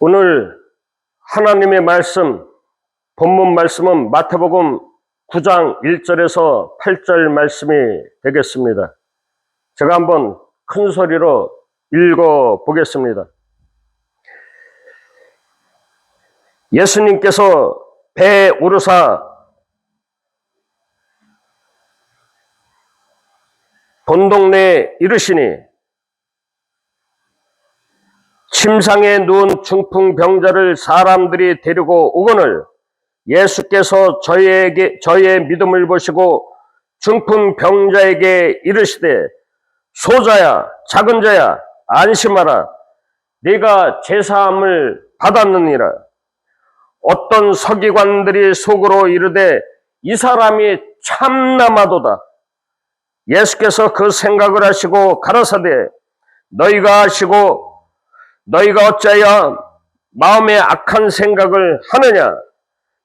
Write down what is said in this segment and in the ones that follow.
오늘 하나님의 말씀, 본문 말씀은 마태복음 9장 1절에서 8절 말씀이 되겠습니다. 제가 한번 큰 소리로 읽어 보겠습니다. 예수님께서 배에 오르사 본 동네에 이르시니 침상에 누운 중풍병자를 사람들이 데리고 오거늘 예수께서 저희의 믿음을 보시고 중풍병자에게 이르시되 소자야 작은 자야 안심하라 네가 제사함을 받았느니라. 어떤 서기관들이 속으로 이르되 이 사람이 참나마도다. 예수께서 그 생각을 하시고 가라사대 너희가 어찌하여 마음에 악한 생각을 하느냐.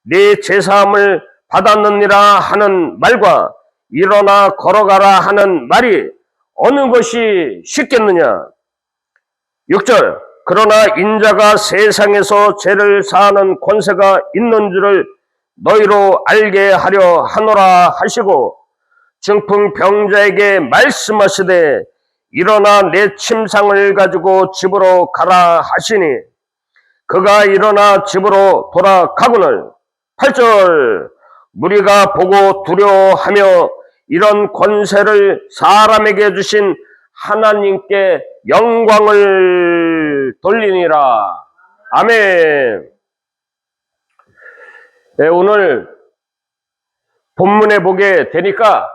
네 제사함을 받았느니라 하는 말과 일어나 걸어가라 하는 말이 어느 것이 쉽겠느냐. 6절 그러나 인자가 세상에서 죄를 사하는 권세가 있는 줄을 너희로 알게 하려 하노라 하시고 중풍병자에게 말씀하시되 일어나 내 침상을 가지고 집으로 가라 하시니 그가 일어나 집으로 돌아가거늘 8절 무리가 보고 두려워하며 이런 권세를 사람에게 주신 하나님께 영광을 돌리니라. 아멘. 네, 오늘 본문에 보게 되니까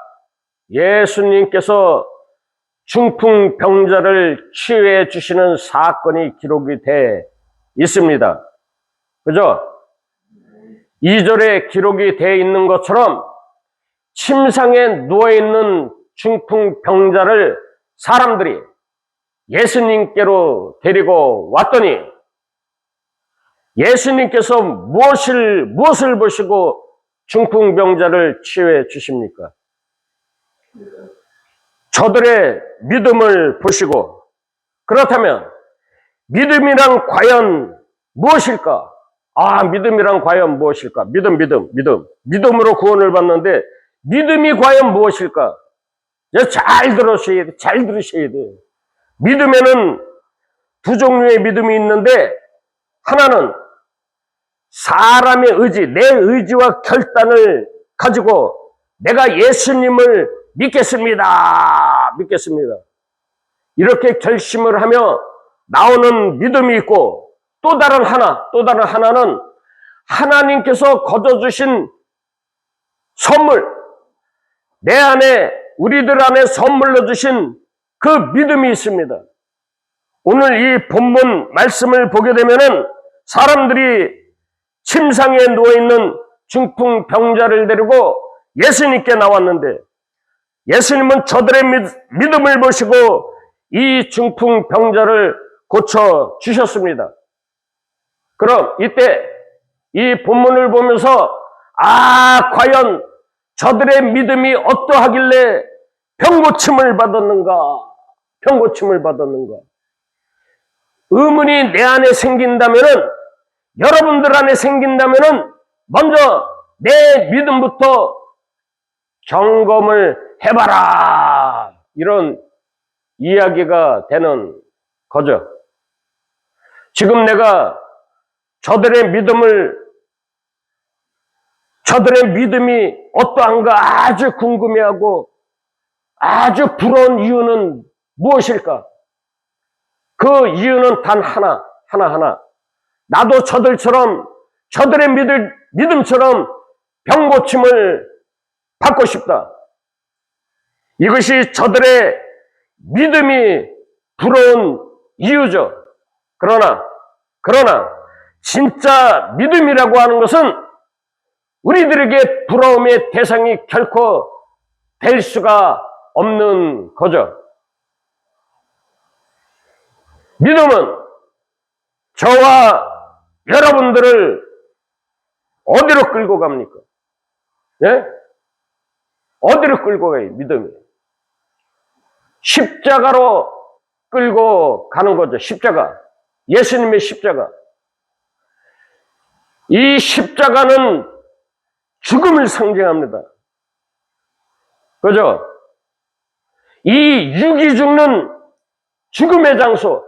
예수님께서 중풍병자를 치유해 주시는 사건이 기록이 돼 있습니다. 그죠? 2절에 기록이 되어 있는 것처럼 침상에 누워있는 중풍병자를 사람들이 예수님께로 데리고 왔더니 예수님께서 무엇을 보시고 중풍병자를 치유해 주십니까? 저들의 믿음을 보시고, 그렇다면 믿음이란 과연 무엇일까? 믿음이란 과연 무엇일까? 믿음으로 구원을 받는데 믿음이 과연 무엇일까? 잘 들으셔야 돼요. 믿음에는 두 종류의 믿음이 있는데 하나는 사람의 의지, 내 의지와 결단을 가지고 내가 예수님을 믿겠습니다. 이렇게 결심을 하며 나오는 믿음이 있고 또 다른 하나는 하나님께서 거둬주신 선물, 내 안에, 우리들 안에 선물로 주신 그 믿음이 있습니다. 오늘 이 본문 말씀을 보게 되면은 사람들이 침상에 누워있는 중풍병자를 데리고 예수님께 나왔는데 예수님은 저들의 믿음을 보시고 이 중풍병자를 고쳐주셨습니다. 그럼 이때 이 본문을 보면서 과연 저들의 믿음이 어떠하길래 병고침을 받았는가? 의문이 내 안에 생긴다면은, 여러분들 안에 생긴다면은 먼저 내 믿음부터 점검을 해봐라. 이런 이야기가 되는 거죠. 지금 내가 저들의 믿음이 어떠한가 아주 궁금해하고 아주 부러운 이유는 무엇일까? 그 이유는 단 하나. 나도 저들의 믿음처럼 병고침을 받고 싶다. 이것이 저들의 믿음이 부러운 이유죠. 그러나 진짜 믿음이라고 하는 것은 우리들에게 부러움의 대상이 결코 될 수가 없는 거죠. 믿음은 저와 여러분들을 어디로 끌고 갑니까? 예? 어디로 끌고 가요, 믿음이? 십자가로 끌고 가는 거죠, 십자가. 예수님의 십자가. 이 십자가는 죽음을 상징합니다. 그죠? 이 육이 죽는 죽음의 장소.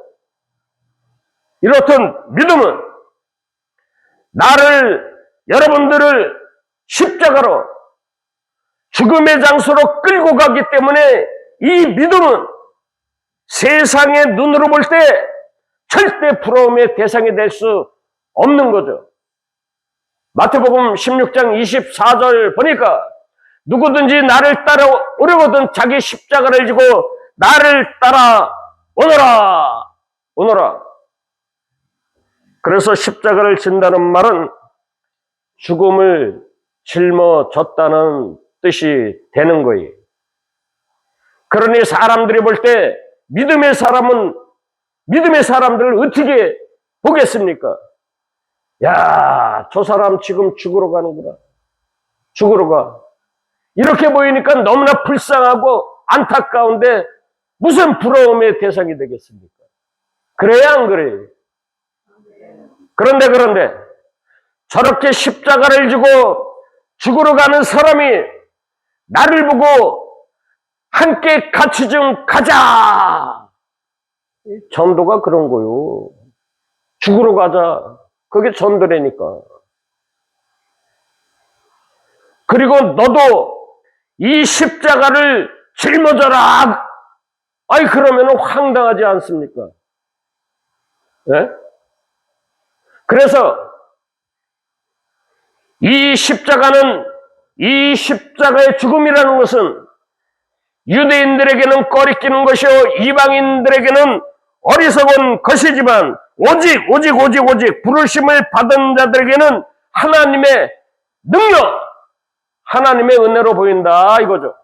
이렇던 믿음은 여러분들을 십자가로 죽음의 장소로 끌고 가기 때문에 이 믿음은 세상의 눈으로 볼 때 절대 부러움의 대상이 될 수 없는 거죠. 마태복음 16장 24절 보니까 누구든지 나를 따라오려거든 자기 십자가를 지고 나를 따라오너라. 그래서 십자가를 진다는 말은 죽음을 짊어졌다는 뜻이 되는 거예요. 그러니 사람들이 볼 때 믿음의 사람들을 어떻게 보겠습니까? 야, 저 사람 지금 죽으러 가는구나. 죽으러 가. 이렇게 보이니까 너무나 불쌍하고 안타까운데 무슨 부러움의 대상이 되겠습니까? 그래야 안 그래요? 그런데 저렇게 십자가를 지고 죽으러 가는 사람이 나를 보고 함께 같이 좀 가자. 전도가 그런 거요. 죽으러 가자. 그게 전도라니까. 그리고 너도 이 십자가를 짊어져라. 아이, 그러면 황당하지 않습니까? 네? 그래서 이 십자가의 죽음이라는 것은 유대인들에게는 꺼리끼는 것이요 이방인들에게는 어리석은 것이지만 오직 부르심을 받은 자들에게는 하나님의 능력, 하나님의 은혜로 보인다 이거죠.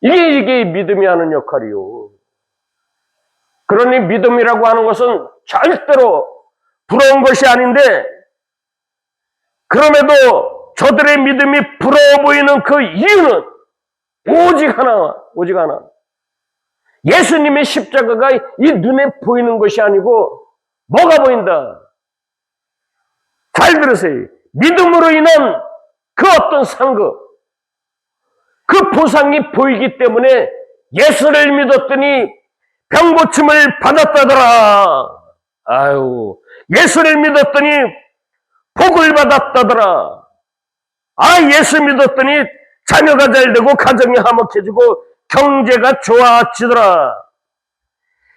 이게 믿음이 하는 역할이요. 그러니 믿음이라고 하는 것은 절대로 부러운 것이 아닌데, 그럼에도 저들의 믿음이 부러워 보이는 그 이유는 오직 하나. 예수님의 십자가가 이 눈에 보이는 것이 아니고 뭐가 보인다? 잘 들으세요. 믿음으로 인한 그 어떤 상급, 그 보상이 보이기 때문에 예수를 믿었더니 병고침을 받았다더라. 아유, 예수를 믿었더니 복을 받았다더라. 예수 믿었더니 자녀가 잘 되고 가정이 화목해지고 경제가 좋아지더라.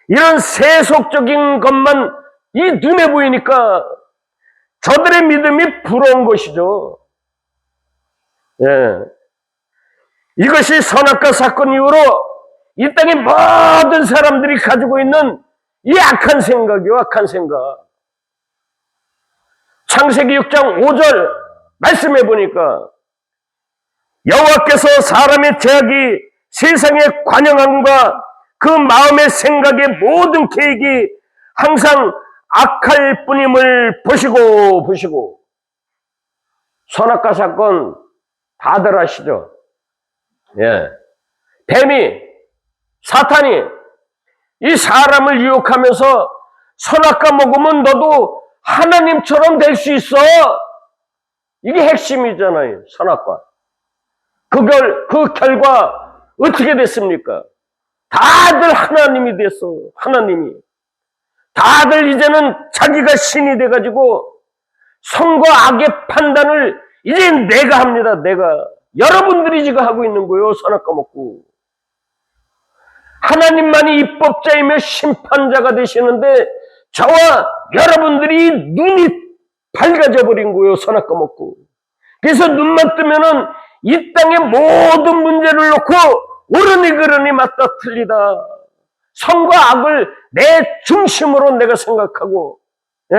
이런 세속적인 것만 이 눈에 보이니까 저들의 믿음이 부러운 것이죠. 예. 이것이 선악과 사건 이후로 이 땅의 모든 사람들이 가지고 있는 이 악한 생각이요, 악한 생각. 창세기 6장 5절 말씀해 보니까 여호와께서 사람의 죄악이 세상에 관영함과 그 마음의 생각의 모든 계획이 항상 악할 뿐임을 보시고 선악과 사건 다들 아시죠? 예. 뱀이, 사탄이 이 사람을 유혹하면서 선악과 먹으면 너도 하나님처럼 될 수 있어. 이게 핵심이잖아요. 선악과. 그 결과 어떻게 됐습니까? 다들 하나님이 됐어. 하나님이. 다들 이제는 자기가 신이 돼가지고 선과 악의 판단을 이제 내가 합니다. 내가. 여러분들이 지금 하고 있는 거예요. 선악과 먹고. 하나님만이 입법자이며 심판자가 되시는데 저와 여러분들이 눈이 밝아져 버린 거예요. 선악과 먹고. 그래서 눈만 뜨면은 이 땅의 모든 문제를 놓고 옳으니 그르니 맞다 틀리다. 선과 악을 내 중심으로 내가 생각하고, 예?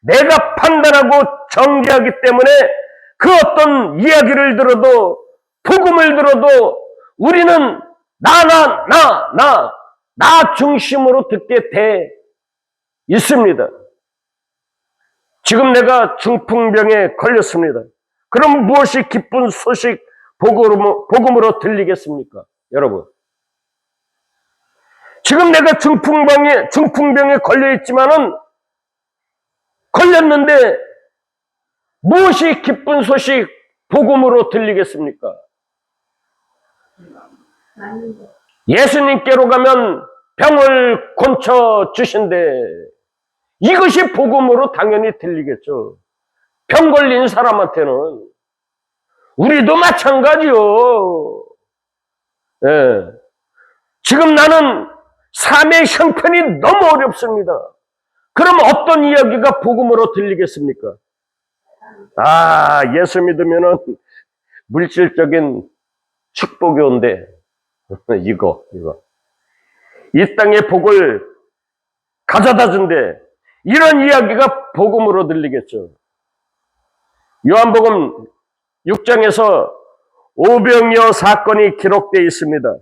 내가 판단하고 정죄하기 때문에 그 어떤 이야기를 들어도, 복음을 들어도 우리는 나 중심으로 듣게 돼 있습니다. 지금 내가 중풍병에 걸렸습니다. 그럼 무엇이 기쁜 소식 복음으로 들리겠습니까? 여러분. 지금 내가 중풍병에 걸려 있지만은 걸렸는데 무엇이 기쁜 소식 복음으로 들리겠습니까? 예수님께로 가면 병을 고쳐 주신대. 이것이 복음으로 당연히 들리겠죠. 병 걸린 사람한테는. 우리도 마찬가지요. 예. 지금 나는 삶의 형편이 너무 어렵습니다. 그럼 어떤 이야기가 복음으로 들리겠습니까? 예수 믿으면은 물질적인 축복이 온대. 이거. 이 땅의 복을 가져다 준대. 이런 이야기가 복음으로 들리겠죠. 요한복음 6장에서 오병이어 사건이 기록되어 있습니다.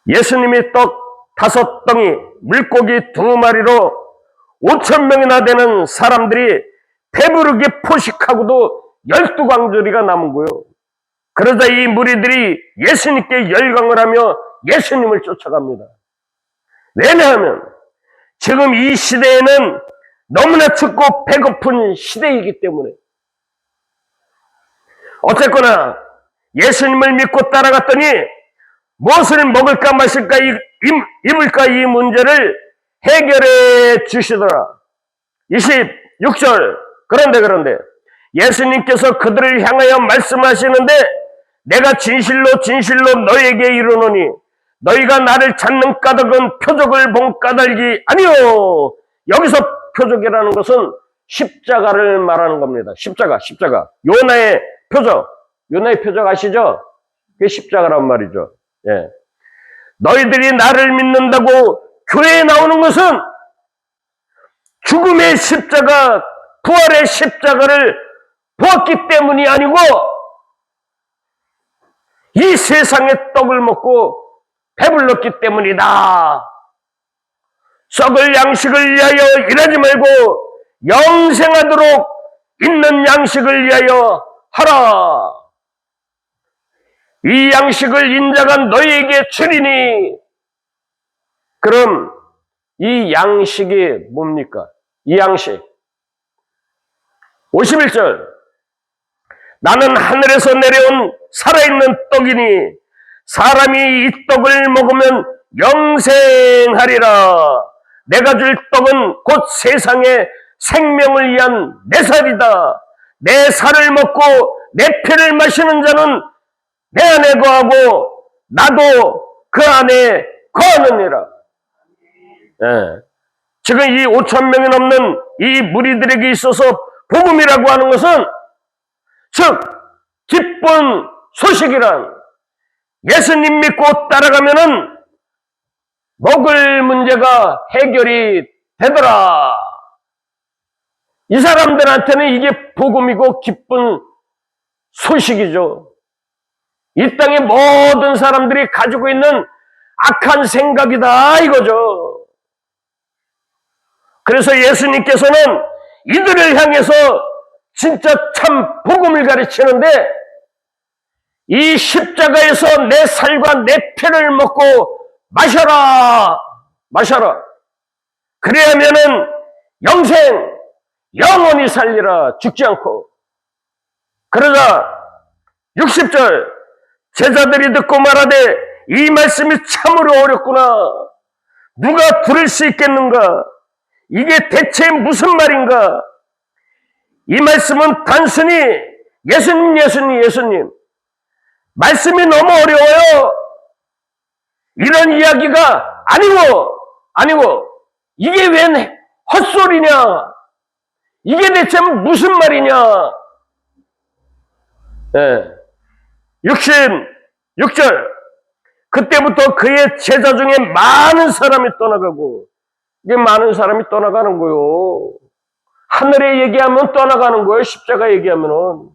예수님이 떡 5덩이, 물고기 2마리로 5,000명이나 되는 사람들이 배부르게 포식하고도 12광주리가 남은 거예요. 그러자 이 무리들이 예수님께 열광을 하며 예수님을 쫓아갑니다. 왜냐하면 지금 이 시대에는 너무나 춥고 배고픈 시대이기 때문에. 어쨌거나 예수님을 믿고 따라갔더니 무엇을 먹을까 마실까 입을까 이 문제를 해결해 주시더라. 26절. 그런데 예수님께서 그들을 향하여 말씀하시는데 내가 진실로 너에게 이르노니 너희가 나를 찾는 까닭은 표적을 본 까닭이 아니요. 여기서 표적이라는 것은 십자가를 말하는 겁니다. 십자가. 요나의 표적 아시죠? 그게 십자가란 말이죠. 예. 너희들이 나를 믿는다고 교회에 나오는 것은 죽음의 십자가, 부활의 십자가를 보았기 때문이 아니고 이 세상의 떡을 먹고 배불렀기 때문이다. 썩을 양식을 위하여 일하지 말고 영생하도록 있는 양식을 위하여 하라. 이 양식을 인자가 너희에게 주리니. 그럼 이 양식이 뭡니까? 이 양식. 51절. 나는 하늘에서 내려온 살아있는 떡이니 사람이 이 떡을 먹으면 영생하리라. 내가 줄 떡은 곧 세상의 생명을 위한 내 살이다. 내 살을 먹고 내 피를 마시는 자는 내 안에 거하고 나도 그 안에 거하느니라. 예. 지금 이 5,000명이 넘는 이 무리들에게 있어서 복음이라고 하는 것은 즉 기쁜 소식이란 예수님 믿고 따라가면은 먹을 문제가 해결이 되더라. 이 사람들한테는 이게 복음이고 기쁜 소식이죠. 이 땅의 모든 사람들이 가지고 있는 악한 생각이다 이거죠. 그래서 예수님께서는 이들을 향해서 진짜 참 복음을 가르치는데 이 십자가에서 내 살과 내 피를 먹고 마셔라. 그래야면은 영원히 살리라. 죽지 않고. 그러자 60절 제자들이 듣고 말하되 이 말씀이 참으로 어렵구나. 누가 들을 수 있겠는가? 이게 대체 무슨 말인가? 이 말씀은 단순히 예수님. 말씀이 너무 어려워요. 이런 이야기가 아니고 이게 웬 헛소리냐? 이게 대체 무슨 말이냐? 네. 66절 그때부터 그의 제자 중에 많은 사람이 떠나가고 이게 많은 사람이 떠나가는 거요. 하늘에 얘기하면 떠나가는 거예요. 십자가 얘기하면은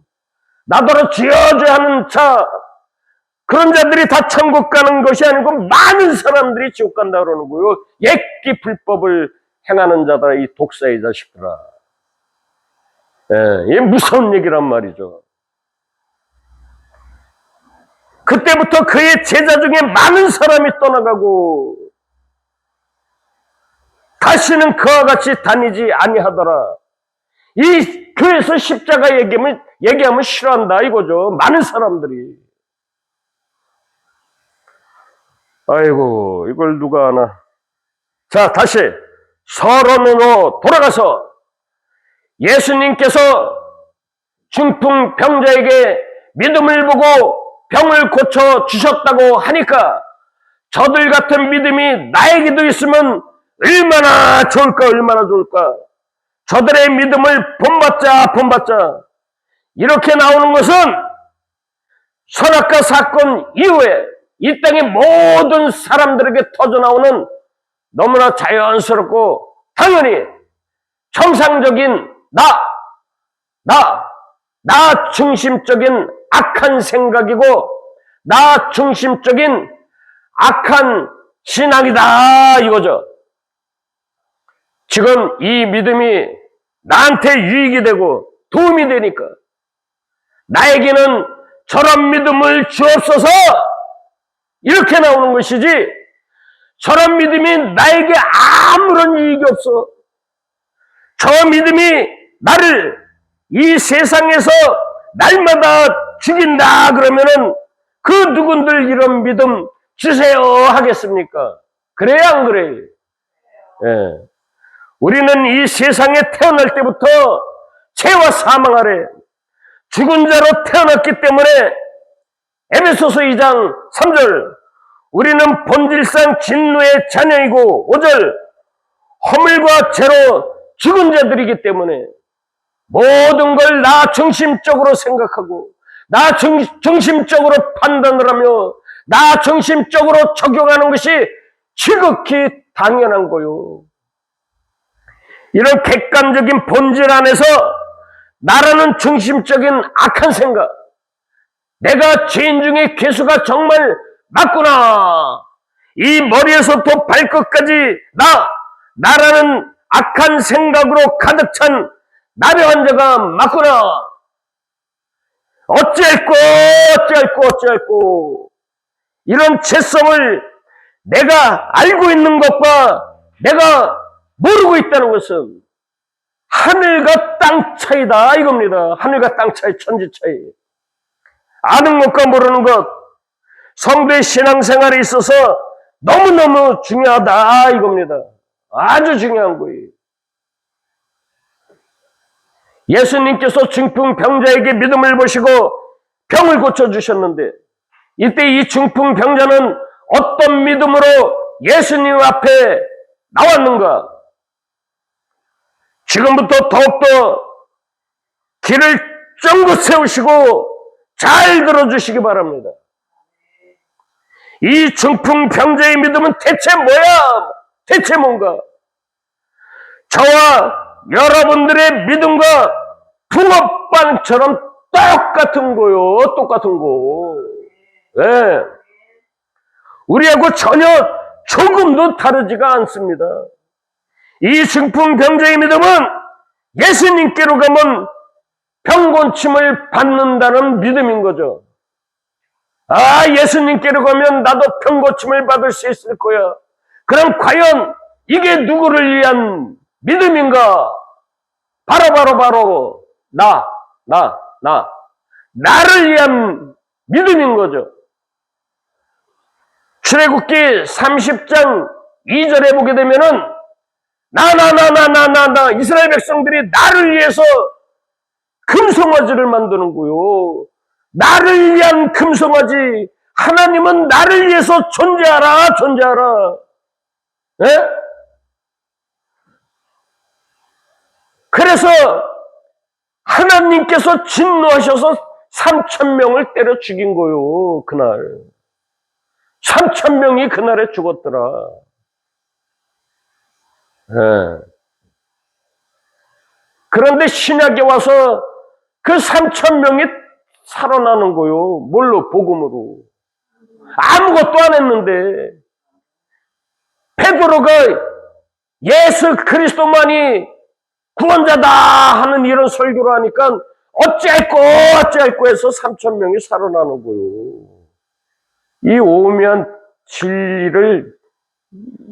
나더러 주여 하는 자 그런 자들이 다 천국 가는 것이 아니고 많은 사람들이 지옥 간다 그러는 거예요. 옛기 불법을 행하는 자들아 이 독사의 자식들아. 이게 무서운 얘기란 말이죠. 그때부터 그의 제자 중에 많은 사람이 떠나가고 다시는 그와 같이 다니지 아니하더라. 이 교회에서 십자가 얘기하면 싫어한다 이거죠. 많은 사람들이. 아이고, 이걸 누가 아나. 자, 다시 서론으로 돌아가서 예수님께서 중풍병자에게 믿음을 보고 병을 고쳐 주셨다고 하니까 저들 같은 믿음이 나에게도 있으면 얼마나 좋을까, 얼마나 좋을까. 저들의 믿음을 본받자. 이렇게 나오는 것은 선악과 사건 이후에 이 땅의 모든 사람들에게 터져나오는 너무나 자연스럽고 당연히 정상적인 나 중심적인 악한 생각이고 나 중심적인 악한 신앙이다 이거죠. 지금 이 믿음이 나한테 유익이 되고 도움이 되니까 나에게는 저런 믿음을 주옵소서 이렇게 나오는 것이지 저런 믿음이 나에게 아무런 유익이 없어. 저 믿음이 나를 이 세상에서 날마다 죽인다 그러면은 그 누군들 이런 믿음 주세요 하겠습니까? 그래야 안 그래요? 예. 우리는 이 세상에 태어날 때부터 죄와 사망 아래 죽은 자로 태어났기 때문에 에베소서 2장 3절 우리는 본질상 진노의 자녀이고 5절 허물과 죄로 죽은 자들이기 때문에 모든 걸 나 중심적으로 생각하고 나 중심적으로 판단을 하며 나 중심적으로 적용하는 것이 지극히 당연한 거요. 이런 객관적인 본질 안에서 나라는 중심적인 악한 생각, 내가 죄인 중에 괴수가 정말 맞구나. 이 머리에서부터 발끝까지 나라는 악한 생각으로 가득 찬 나의 환자가 맞구나. 어찌할꼬. 이런 죄성을 내가 알고 있는 것과 내가 모르고 있다는 것은 하늘과 땅 차이다 이겁니다. 하늘과 땅 차이, 천지 차이. 아는 것과 모르는 것, 성도의 신앙생활에 있어서 너무너무 중요하다 이겁니다. 아주 중요한 거예요. 예수님께서 중풍병자에게 믿음을 보시고 병을 고쳐주셨는데 이때 이 중풍병자는 어떤 믿음으로 예수님 앞에 나왔는가? 지금부터 더욱더 길을 쫑긋 세우시고 잘 들어주시기 바랍니다. 이 중풍병자의 믿음은 대체 뭐야? 대체 뭔가? 저와 여러분들의 믿음과 붕어빵처럼 똑같은 거요. 똑같은 거. 네. 우리하고 전혀 조금도 다르지가 않습니다. 이 중풍병자의 믿음은 예수님께로 가면 병곤침을 받는다는 믿음인 거죠. 아, 예수님께로 가면 나도 병고침을 받을 수 있을 거야. 그럼 과연 이게 누구를 위한 믿음인가? 바로 나를 위한 믿음인 거죠. 출애굽기 30장 2절에 보게 되면은 나 이스라엘 백성들이 나를 위해서 금송아지를 만드는 거요. 나를 위한 금송아지. 하나님은 나를 위해서 존재하라. 예? 그래서 하나님께서 진노하셔서 3,000명을 때려 죽인 거요. 그날 3,000명이 그날에 죽었더라. 예. 그런데 신약에 와서 그 3,000명이 살아나는 거요. 뭘로? 복음으로. 아무것도 안 했는데 베드로가 예수 그리스도만이 구원자다 하는 이런 설교를 하니까 어찌할꼬 해서 3,000명이 살아나는 거요. 이 오묘한 진리를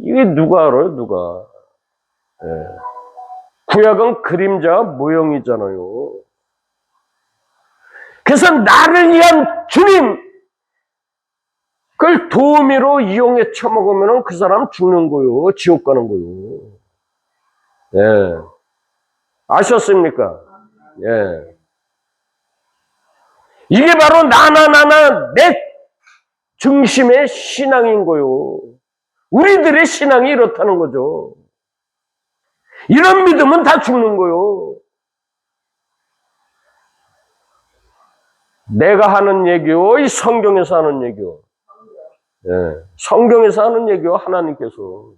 이게 누가 알아요? 누가? 예. 구약은 그림자 모형이잖아요. 그래서 나를 위한 주님, 그걸 도우미로 이용해 처먹으면 그 사람 죽는 거요. 지옥 가는 거요. 예. 아셨습니까? 예. 이게 바로 내 중심의 신앙인 거요. 우리들의 신앙이 이렇다는 거죠. 이런 믿음은 다 죽는 거요. 내가 하는 얘기요, 이 성경에서 하는 얘기요. 예, 성경에서 하는 얘기요, 하나님께서.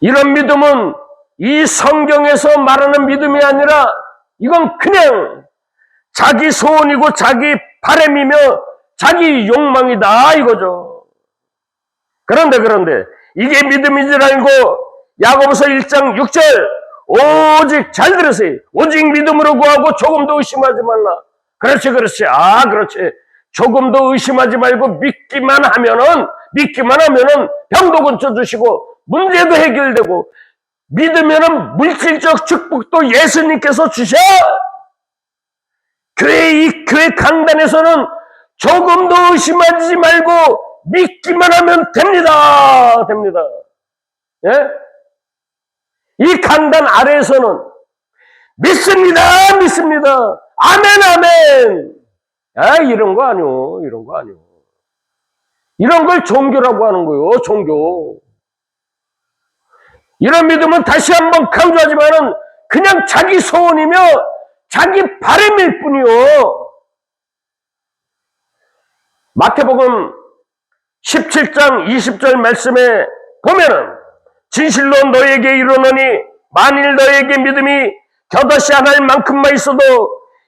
이런 믿음은 이 성경에서 말하는 믿음이 아니라 이건 그냥 자기 소원이고 자기 바람이며 자기 욕망이다 이거죠. 그런데 이게 믿음인 줄 알고 야고보서 1장 6절 오직 잘 들으세요. 오직 믿음으로 구하고 조금도 의심하지 말라. 그렇지. 그렇지. 조금도 의심하지 말고 믿기만 하면은 병도 고쳐주시고 문제도 해결되고 믿으면은 물질적 축복도 예수님께서 주셔. 교회 강단에서는 조금도 의심하지 말고 믿기만 하면 됩니다. 예? 이 강단 아래에서는 믿습니다. 아멘. 이런 거 아니요. 이런 걸 종교라고 하는 거요. 종교. 이런 믿음은 다시 한번 강조하지만은 그냥 자기 소원이며 자기 바람일 뿐이요. 마태복음 17장 20절 말씀에 보면은 진실로 너에게 이르노니 만일 너에게 믿음이 겨다시 하나일 만큼만 있어도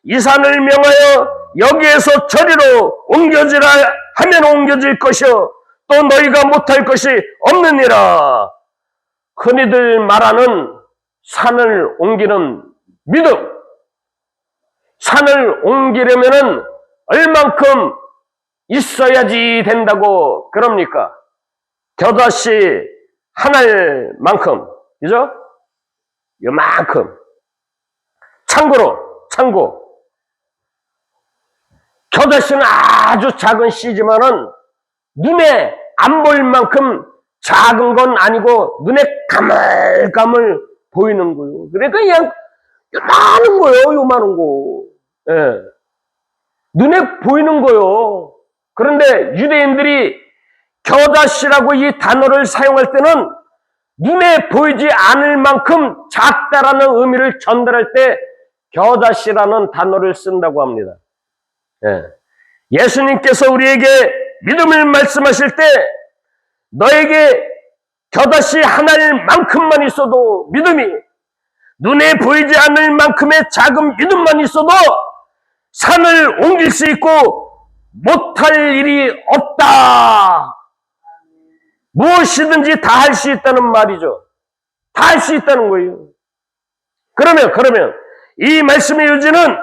이 산을 명하여 여기에서 저리로 옮겨지라 하면 옮겨질 것이요 또 너희가 못할 것이 없느니라. 흔히들 말하는 산을 옮기는 믿음. 산을 옮기려면은 얼만큼 있어야지 된다고 그럽니까? 겨다시 하나일 만큼, 그죠? 요만큼. 참고. 겨다시는 아주 작은 씨지만은 눈에 안 보일 만큼 작은 건 아니고 눈에 가물가물 보이는 거예요. 그러니까 그냥 요만한 거. 예. 눈에 보이는 거요. 그런데 유대인들이 겨다시라고 이 단어를 사용할 때는 눈에 보이지 않을 만큼 작다라는 의미를 전달할 때 겨다시라는 단어를 쓴다고 합니다. 예. 예수님께서 우리에게 믿음을 말씀하실 때 너에게 겨다시 하나일 만큼만 있어도 믿음이 눈에 보이지 않을 만큼의 작은 믿음만 있어도 산을 옮길 수 있고 못할 일이 없다. 무엇이든지 다 할 수 있다는 말이죠. 다 할 수 있다는 거예요. 그러면 이 말씀의 요지는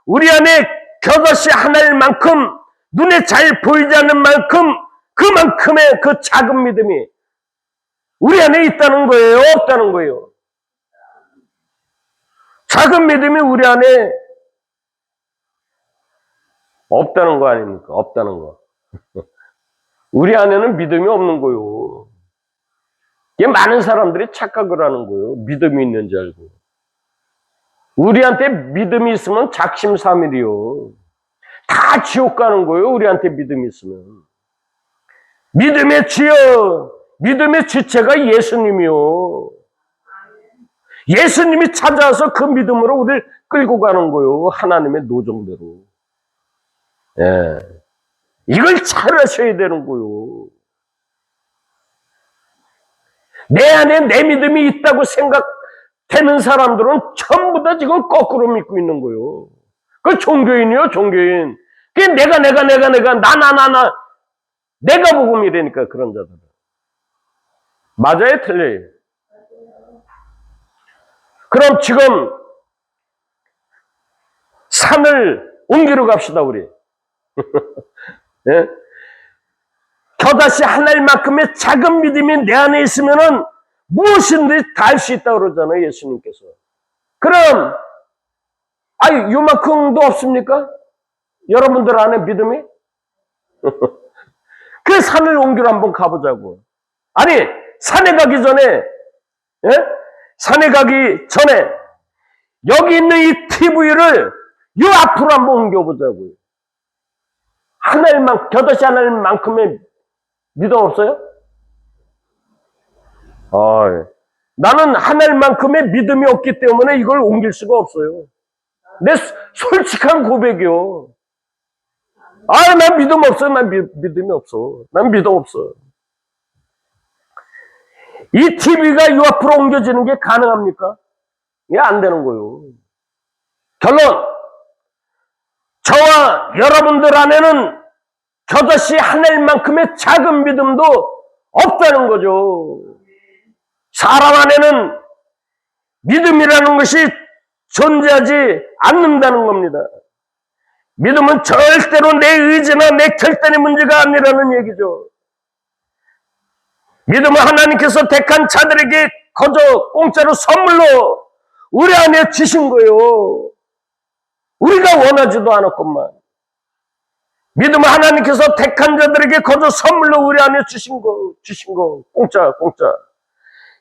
우리 안에 겨다시 하나일 만큼 눈에 잘 보이지 않는 만큼 그만큼의 그 작은 믿음이 우리 안에 있다는 거예요? 없다는 거예요? 작은 믿음이 우리 안에 없다는 거 아닙니까? 없다는 거. 우리 안에는 믿음이 없는 거요. 이게 많은 사람들이 착각을 하는 거예요. 믿음이 있는 줄 알고. 우리한테 믿음이 있으면 작심삼일이요. 다 지옥 가는 거예요. 우리한테 믿음이 있으면. 믿음의 주여, 믿음의 주체가 예수님이요. 예수님이 찾아와서 그 믿음으로 우리를 끌고 가는 거예요. 하나님의 노정대로. 예. 이걸 잘 하셔야 되는 거요. 내 안에 내 믿음이 있다고 생각되는 사람들은 전부 다 지금 거꾸로 믿고 있는 거요. 그 종교인이요, 종교인. 그게 내가, 나. 내가 복음이라니까, 그런 자들은. 맞아요, 틀려요? 그럼 지금 산을 옮기러 갑시다, 우리. 예? 겨다시 하나일만큼의 작은 믿음이 내 안에 있으면은 무엇이든지 다 할 수 있다고 그러잖아요, 예수님께서. 그럼, 요만큼도 없습니까? 여러분들 안에 믿음이? 그 산을 옮기러 한번 가보자고. 아니, 산에 가기 전에, 예? 산에 가기 전에, 여기 있는 이 TV를 요 앞으로 한번 옮겨보자고요. 겨자씨 하나님만큼의 믿음 없어요? 나는 하나님만큼의 믿음이 없기 때문에 이걸 옮길 수가 없어요. 내 솔직한 고백이요. 난 믿음 없어. 난 믿음이 없어. 난 믿음 없어. 이 TV가 이 앞으로 옮겨지는 게 가능합니까? 이게 안 되는 거예요. 결론, 저와 여러분들 안에는 겨자씨 하늘만큼의 작은 믿음도 없다는 거죠. 사람 안에는 믿음이라는 것이 존재하지 않는다는 겁니다. 믿음은 절대로 내 의지나 내 결단의 문제가 아니라는 얘기죠. 믿음은 하나님께서 택한 자들에게 거저 공짜로 선물로 우리 안에 주신 거예요. 우리가 원하지도 않았건만. 믿음은 하나님께서 택한 자들에게 거저 선물로 우리 안에 주신 거, 공짜.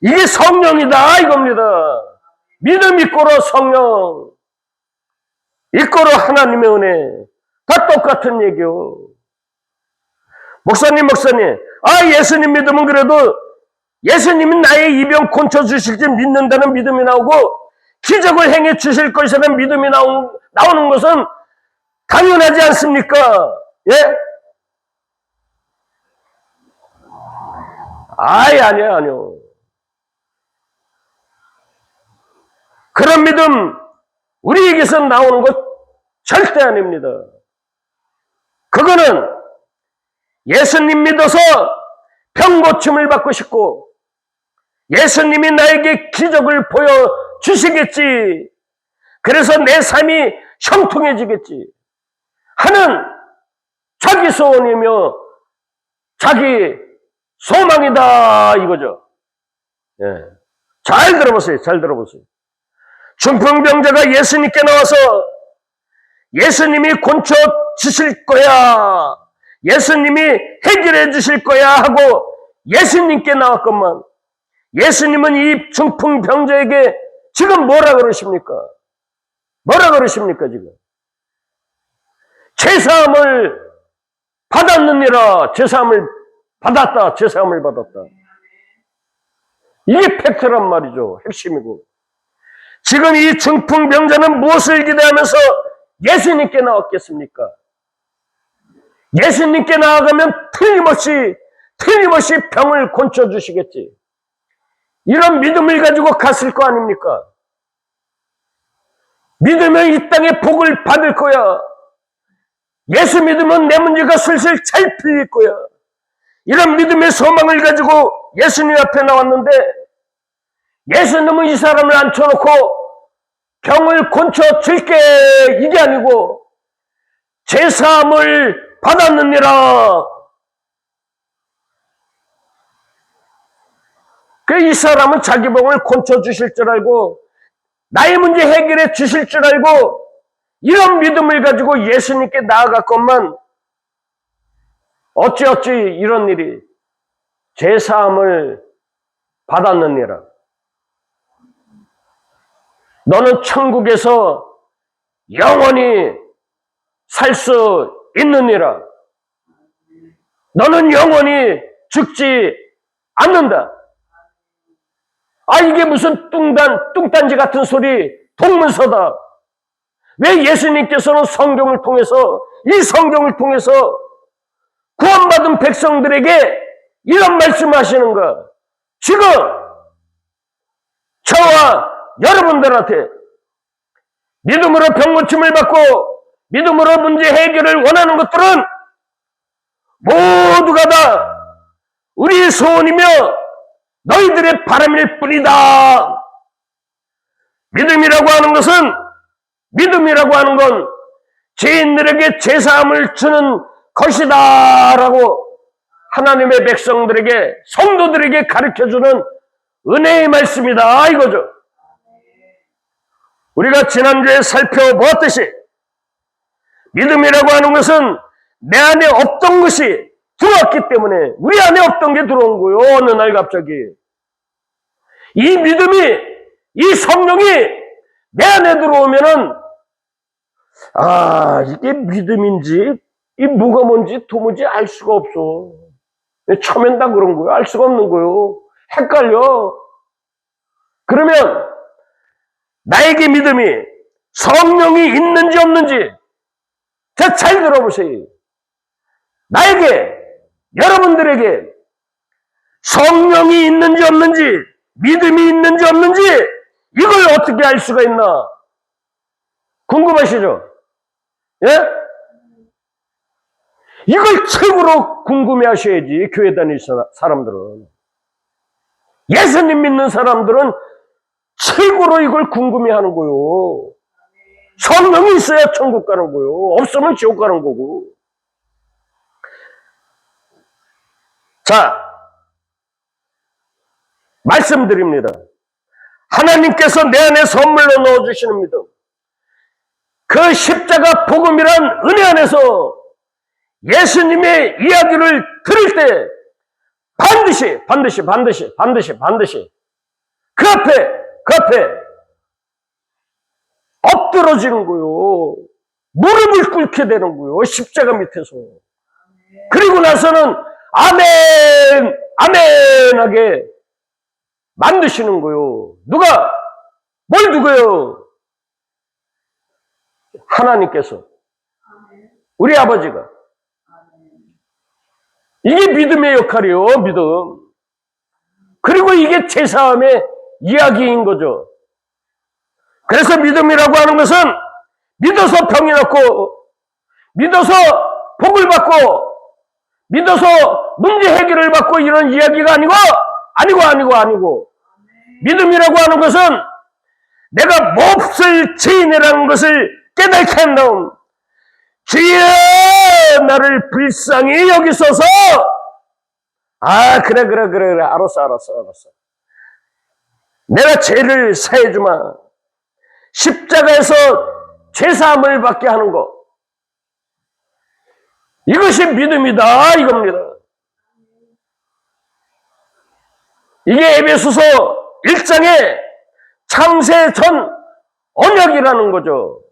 이게 성령이다, 이겁니다. 믿음 이꼬로 성령, 이꼬로 하나님의 은혜. 다 똑같은 얘기요. 목사님. 예수님 믿으면 그래도 예수님이 나의 이병 고쳐주실지 믿는다는 믿음이 나오고 기적을 행해 주실 것이라는 믿음이 나오는 것은 당연하지 않습니까? 예? 아니요. 그런 믿음 우리에게서 나오는 것 절대 아닙니다. 그거는 예수님 믿어서 병고침을 받고 싶고 예수님이 나에게 기적을 보여주시겠지. 그래서 내 삶이 형통해지겠지 하는 자기 소원이며 자기 소망이다 이거죠. 예. 잘 들어보세요. 중풍병자가 예수님께 나와서 예수님이 고쳐 주실 거야, 예수님이 해결해 주실 거야 하고 예수님께 나왔건만 예수님은 이 중풍병자에게 지금 뭐라 그러십니까? 지금? 죄사함을 받았느니라. 죄사함을 받았다. 이게 팩트란 말이죠. 핵심이고. 지금 이 중풍병자는 무엇을 기대하면서 예수님께 나왔겠습니까? 예수님께 나아가면 틀림없이 병을 고쳐주시겠지. 이런 믿음을 가지고 갔을 거 아닙니까? 믿으면 이 땅에 복을 받을 거야. 예수 믿으면 내 문제가 슬슬 잘 풀릴 거야. 이런 믿음의 소망을 가지고 예수님 앞에 나왔는데 예수님은 이 사람을 앉혀놓고 병을 고쳐줄게 이게 아니고 죄사함을 받았느니라. 이 사람은 자기 병을 고쳐주실 줄 알고 나의 문제 해결해 주실 줄 알고 이런 믿음을 가지고 예수님께 나아갔건만 어찌 이런 일이 죄사함을 받았느니라. 너는 천국에서 영원히 살 수 있느니라. 너는 영원히 죽지 않는다. 이게 무슨 뚱딴지 같은 소리, 동문서다. 왜 예수님께서는 이 성경을 통해서 구원받은 백성들에게 이런 말씀하시는가? 지금 저와 여러분들한테 믿음으로 병고침을 받고 믿음으로 문제 해결을 원하는 것들은 모두가 다 우리의 소원이며 너희들의 바람일 뿐이다. 믿음이라고 하는 건 죄인들에게 죄사함을 주는 것이다 라고 하나님의 백성들에게, 성도들에게 가르쳐주는 은혜의 말씀이다 이거죠. 우리가 지난주에 살펴보았듯이 믿음이라고 하는 것은 내 안에 없던 것이 들어왔기 때문에 우리 안에 없던 게 들어온 거예요. 어느 날 갑자기 이 믿음이, 이 성령이 내 안에 들어오면은 이게 믿음인지 이 뭐가 뭔지 도무지 알 수가 없어. 처음엔 다 그런 거예요. 알 수가 없는 거예요. 헷갈려. 그러면 나에게 믿음이 성령이 있는지 없는지 잘 들어보세요. 나에게, 여러분들에게 성령이 있는지 없는지, 믿음이 있는지 없는지 이걸 어떻게 알 수가 있나? 궁금하시죠? 예? 이걸 최고로 궁금해 하셔야지, 교회 다니는 사람들은. 예수님 믿는 사람들은 최고로 이걸 궁금해 하는 거요. 성령이 있어야 천국 가는 거요. 없으면 지옥 가는 거고. 자, 말씀드립니다. 하나님께서 내 안에 선물로 넣어주시는 믿음. 그 십자가 복음이란 은혜 안에서 예수님의 이야기를 들을 때 반드시 그 앞에 엎드러지는 거요. 무릎을 꿇게 되는 거요. 십자가 밑에서. 그리고 나서는 아멘하게 만드시는 거요. 누가? 뭘 누구요? 하나님께서. 우리 아버지가. 이게 믿음의 역할이요. 믿음. 그리고 이게 제사함의 이야기인 거죠. 그래서 믿음이라고 하는 것은 믿어서 병이 낫고, 믿어서 복을 받고, 믿어서 문제 해결을 받고 이런 이야기가 아니고 믿음이라고 하는 것은 내가 몹쓸 죄인이라는 것을 깨닫게 한 다음 주여 나를 불쌍히 여기소서. 그래 알았어 내가 죄를 사해주마. 십자가에서 죄사함을 받게 하는 것, 이것이 믿음이다 이겁니다. 이게 에베소서 1장의 창세 전 언약이라는 거죠.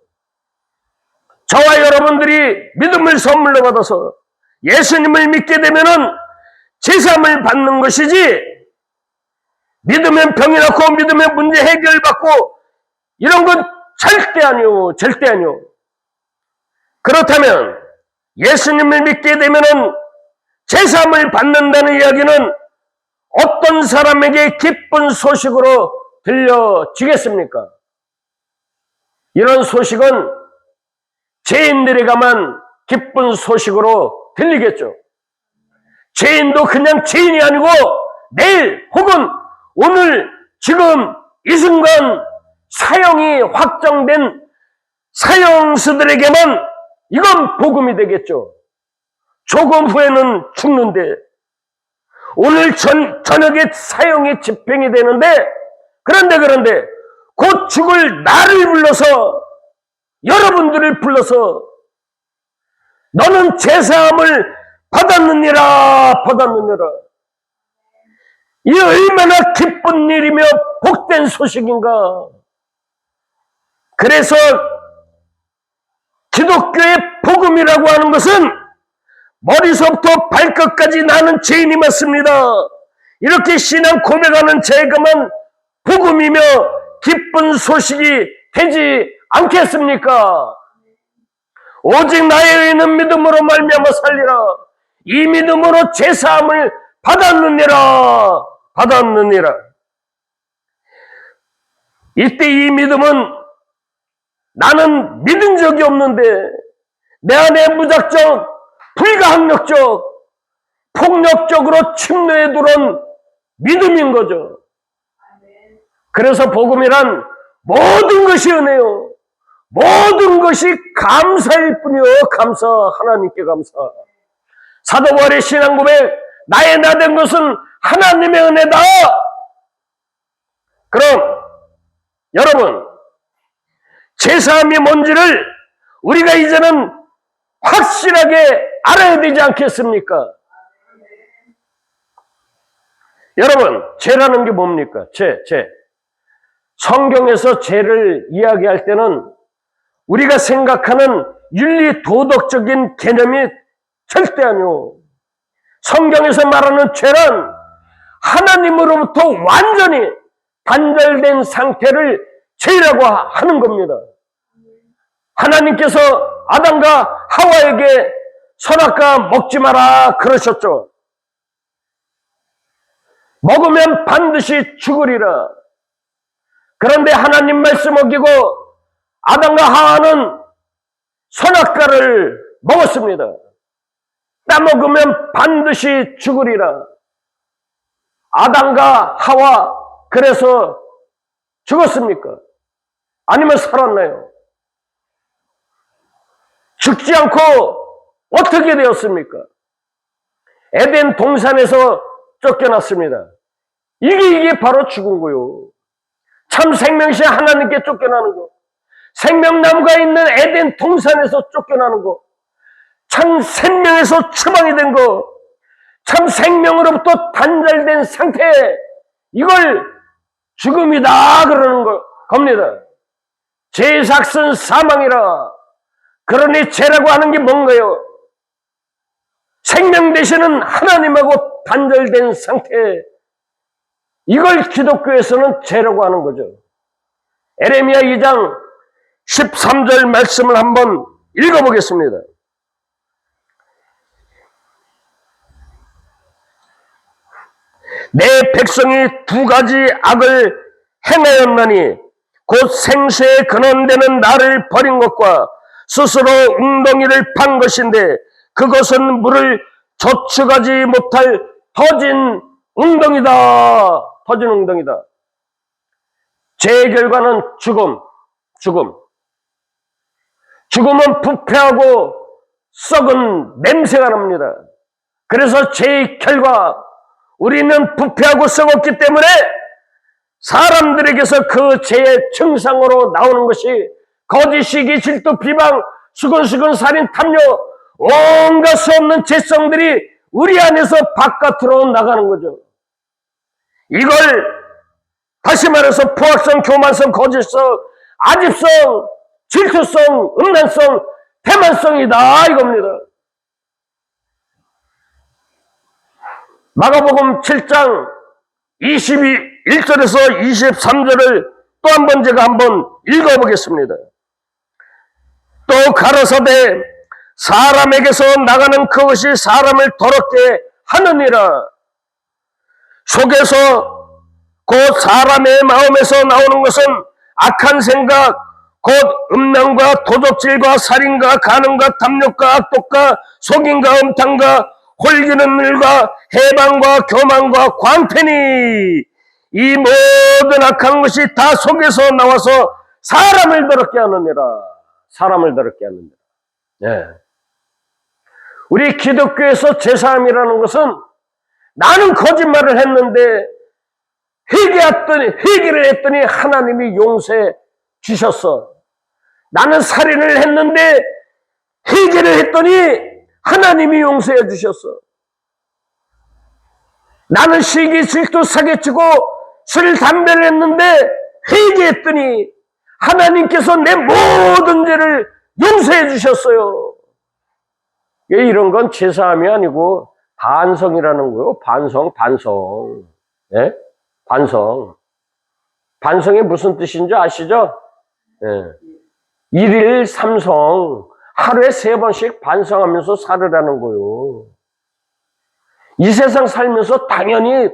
저와 여러분들이 믿음을 선물로 받아서 예수님을 믿게 되면은 제사함을 받는 것이지, 믿으면 병이 낫고 믿으면 문제 해결받고 이런 건 절대 아니요. 그렇다면 예수님을 믿게 되면은 제사함을 받는다는 이야기는 어떤 사람에게 기쁜 소식으로 들려지겠습니까? 이런 소식은 죄인들에게만 기쁜 소식으로 들리겠죠. 죄인도 그냥 죄인이 아니고 내일 혹은 오늘 지금 이 순간 사형이 확정된 사형수들에게만 이건 복음이 되겠죠. 조금 후에는 죽는데 오늘 저녁에 사형이 집행이 되는데, 그런데 곧 죽을 나를 불러서, 여러분들을 불러서 너는 제사함을 받았느니라. 이 얼마나 기쁜 일이며 복된 소식인가. 그래서 기독교의 복음이라고 하는 것은 머리서부터 발끝까지 나는 죄인이 맞습니다. 이렇게 신앙 고백하는 제가만 복음이며 기쁜 소식이 되지 않겠습니까? 오직 나의 의는 믿음으로 말미암아 살리라. 이 믿음으로 제사함을 받았느니라. 이때 이 믿음은 나는 믿은 적이 없는데 내 안에 무작정 불가항력적, 폭력적으로 침노에 들어온 믿음인 거죠. 그래서 복음이란 모든 것이 은혜요. 모든 것이 감사일 뿐이요. 감사, 하나님께 감사. 사도 바울의 신앙 고백, 나의 나 된 것은 하나님의 은혜다. 그럼 여러분, 제사함이 뭔지를 우리가 이제는 확실하게 알아야 되지 않겠습니까? 여러분, 죄라는 게 뭡니까? 죄. 성경에서 죄를 이야기할 때는 우리가 생각하는 윤리 도덕적인 개념이 절대 아니오. 성경에서 말하는 죄는 하나님으로부터 완전히 단절된 상태를 죄라고 하는 겁니다. 하나님께서 아담과 하와에게 선악과 먹지 마라 그러셨죠. 먹으면 반드시 죽으리라. 그런데 하나님 말씀 어기고 아담과 하와는 선악과를 먹었습니다. 따먹으면 반드시 죽으리라. 아담과 하와 그래서 죽었습니까? 아니면 살았나요? 죽지 않고 어떻게 되었습니까? 에덴 동산에서 쫓겨났습니다. 이게 바로 죽은 거요. 참 생명신 하나님께 쫓겨나는 거. 생명나무가 있는 에덴 동산에서 쫓겨나는 거. 참 생명에서 추방이 된 거. 참 생명으로부터 단절된 상태. 이걸 죽음이다 그러는 겁니다. 죄의 삭은 사망이라. 그러니 죄라고 하는 게 뭔가요? 생명 되시는 하나님하고 단절된 상태. 이걸 기독교에서는 죄라고 하는 거죠. 에레미야 2장 13절 말씀을 한번 읽어보겠습니다. 내 백성이 두 가지 악을 행하였나니 곧 생수의 근원되는 나를 버린 것과 스스로 웅덩이를 판 것인데 그것은 물을 저축하지 못할 터진 웅덩이다. 터진 웅덩이다. 죄의 결과는 죽음. 죽음은 부패하고 썩은 냄새가 납니다. 그래서 죄의 결과, 우리는 부패하고 썩었기 때문에 사람들에게서 그 죄의 증상으로 나오는 것이 거짓, 시기, 질투, 비방, 수근수근, 살인, 탐욕, 온갖 수 없는 죄성들이 우리 안에서 바깥으로 나가는 거죠. 이걸 다시 말해서 포악성, 교만성, 거짓성, 아집성, 질투성, 음란성, 태만성이다 이겁니다. 마가복음 7장 21절에서 23절을 또 한 번 제가 한번 읽어보겠습니다. 또 가라사대 사람에게서 나가는 그것이 사람을 더럽게 하느니라. 속에서 곧 사람의 마음에서 나오는 것은 악한 생각, 곧 음란과 도적질과 살인과 간음과 탐욕과 악독과 속임과 음탕과 홀기는 일과 해방과 교만과 광패니 이 모든 악한 것이 다 속에서 나와서 사람을 더럽게 하느니라. 사람을 더럽게 하느니라. 네. 우리 기독교에서 제사함이라는 것은 나는 거짓말을 했는데 회개를 했더니 하나님이 용서해 주셨어. 나는 살인을 했는데 회개를 했더니 하나님이 용서해 주셨어. 나는 시기, 질투, 사기치고 술, 담배를 했는데 회개했더니 하나님께서 내 모든 죄를 용서해 주셨어요. 이런 건 제사함이 아니고 반성이라는 거예요. 반성. 예? 반성. 반성이 무슨 뜻인지 아시죠? 예. 일일 삼성. 하루에 3번씩 반성하면서 살으라는 거예요. 이 세상 살면서 당연히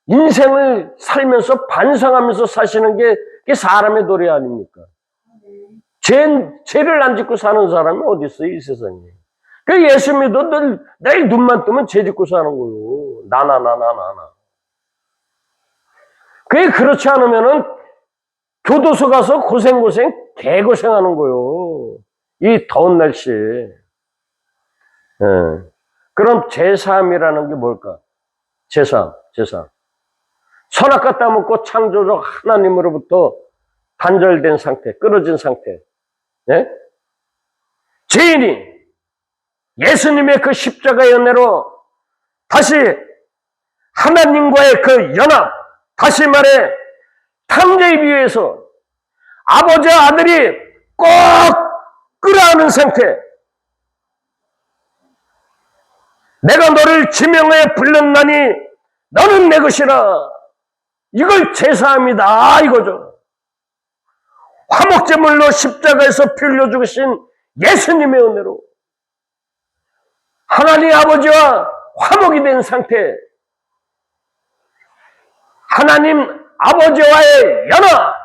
인생을 살면서 반성하면서 사시는 게 사람의 도리 아닙니까? 죄를 안 짓고 사는 사람이 어디 있어요, 이 세상에. 그 예수 믿어 내일 눈만 뜨면 죄 짓고 사는 거예요. 나나. 그게 그렇지 않으면은 교도소 가서 고생 개고생하는 거예요. 이 더운 날씨에. 예. 그럼 제사함이라는 게 뭘까? 제사함. 선악 따먹고 창조주 하나님으로부터 단절된 상태, 끊어진 상태. 예? 죄인이 예수님의 그 십자가의 은혜로 다시 하나님과의 그 연합, 다시 말해 탕자에 비유해서 아버지와 아들이 꼭 끌어안은 상태. 내가 너를 지명하여 불렀나니 너는 내 것이라. 이걸 제사함이다 이거죠. 화목제물로 십자가에서 피 흘려 죽으신 예수님의 은혜로 하나님 아버지와 화목이 된 상태, 하나님 아버지와의 연합,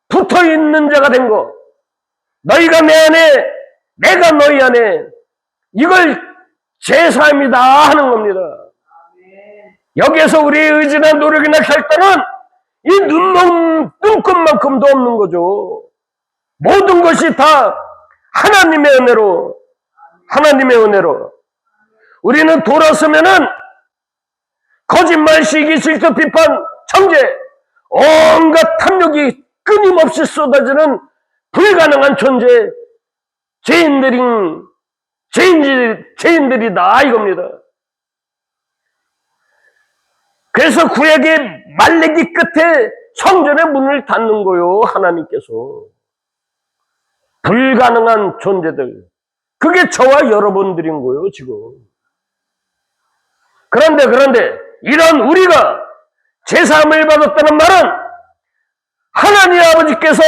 붙어있는 자가 된 것, 너희가 내 안에 내가 너희 안에, 이걸 제사함이다 하는 겁니다. 여기에서 우리의 의지나 노력이나 결단은 이 눈꼽만큼도 없는 거죠. 모든 것이 다 하나님의 은혜로, 하나님의 은혜로. 우리는 돌아서면은 거짓말, 시기, 질투, 비판, 정죄, 온갖 탐욕이 끊임없이 쏟아지는 불가능한 존재, 죄인들이다 이겁니다. 그래서 구약의 말레기 끝에 성전의 문을 닫는 거요, 하나님께서. 불가능한 존재들. 그게 저와 여러분들인 거예요, 지금. 그런데 이런 우리가 제사함을 받았다는 말은 하나님 아버지께서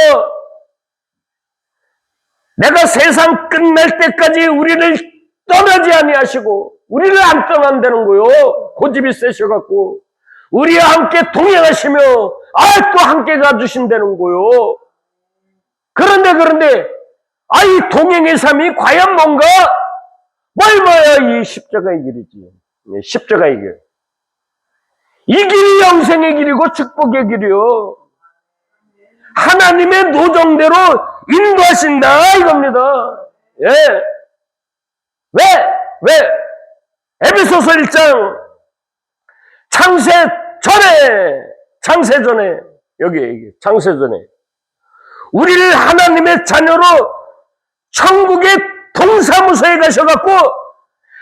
내가 세상 끝날 때까지 우리를 떠나지 아니하시고 우리를 안 떠난다는 거요. 고집이 세셔갖고 우리와 함께 동행하시며 또 함께 가주신다는 거요. 그런데 이 동행의 삶이 과연 뭔가? 뭐야 이 십자가의 길이지. 십자가의 길. 이 길이 영생의 길이고 축복의 길이요. 하나님의 노정대로 인도하신다 이겁니다. 예. 왜? 에베소서 1장 창세 전에 여기 창세 전에 우리를 하나님의 자녀로 천국의 동사무소에 가셔갖고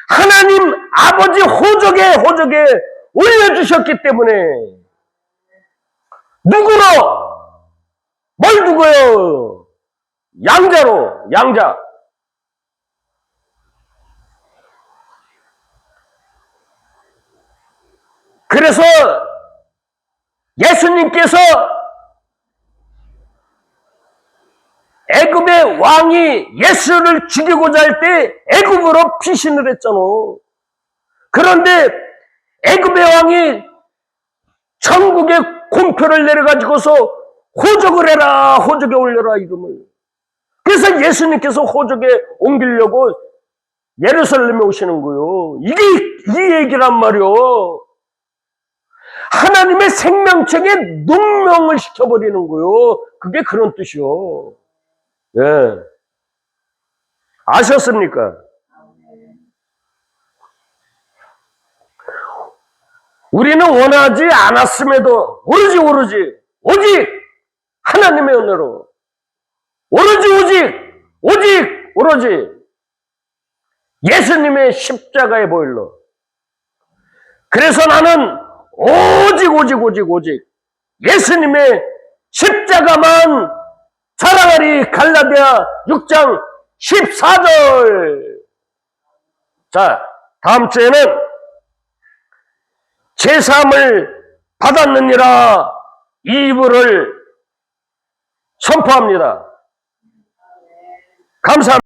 하나님 아버지 호적에 올려주셨기 때문에 누구로? 뭘 두고요? 양자. 그래서 예수님께서 애굽의 왕이 예수를 죽이고자 할 때 애굽으로 피신을 했잖아. 그런데 애굽의 왕이 천국의 공표를 내려가지고서 호적을 해라, 호적에 올려라 이름을. 그래서 예수님께서 호적에 옮기려고 예루살렘에 오시는 거요. 이게 이 얘기란 말이요. 하나님의 생명책에 눈명을 시켜버리는 거요. 그게 그런 뜻이요. 예. 아셨습니까? 우리는 원하지 않았음에도 오직 하나님의 은혜로 오로지 예수님의 십자가의 보혈로. 그래서 나는 오직 예수님의 십자가만 자랑하리. 갈라디아 6장 14절. 자, 다음 주에는 제사함을 받았느니라 이 부를 선포합니다. 감사합니다.